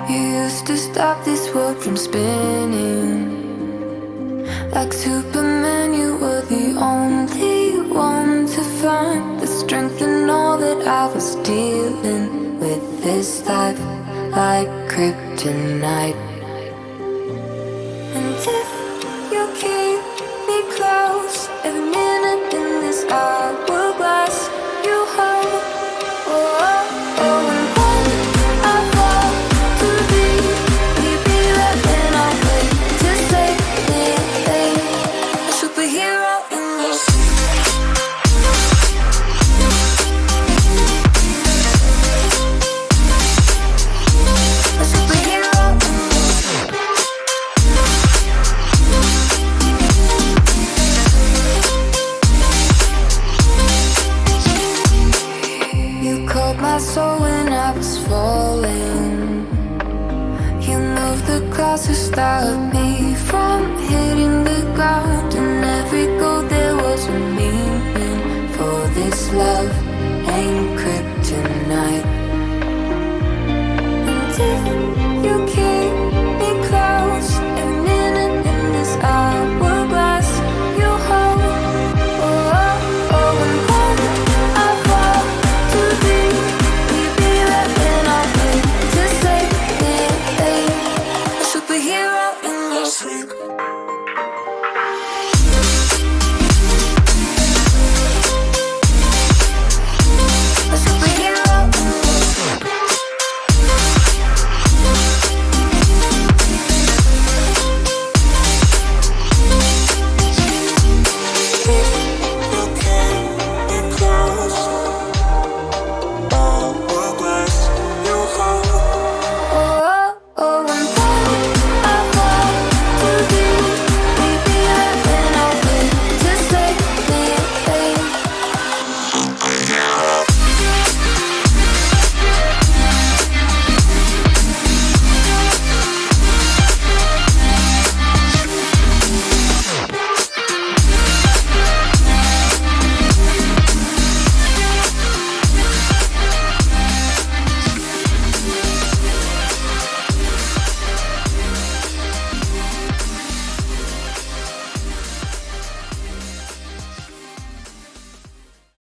You used to stop this world from spinning. Like Superman, you were the only one to find the strength in all that I was dealing with. This life like kryptonite. And if you keep me close, every minute in this hourglass, you hold. Oh, oh, oh, and when I fall to be, will you be there when I wait to save me? A superhero in your a superhero in your You called my soul when I was falling. You moved the clouds to stop me from hitting the ground. And every goal there was a meaning. For this love ain't kryptonite.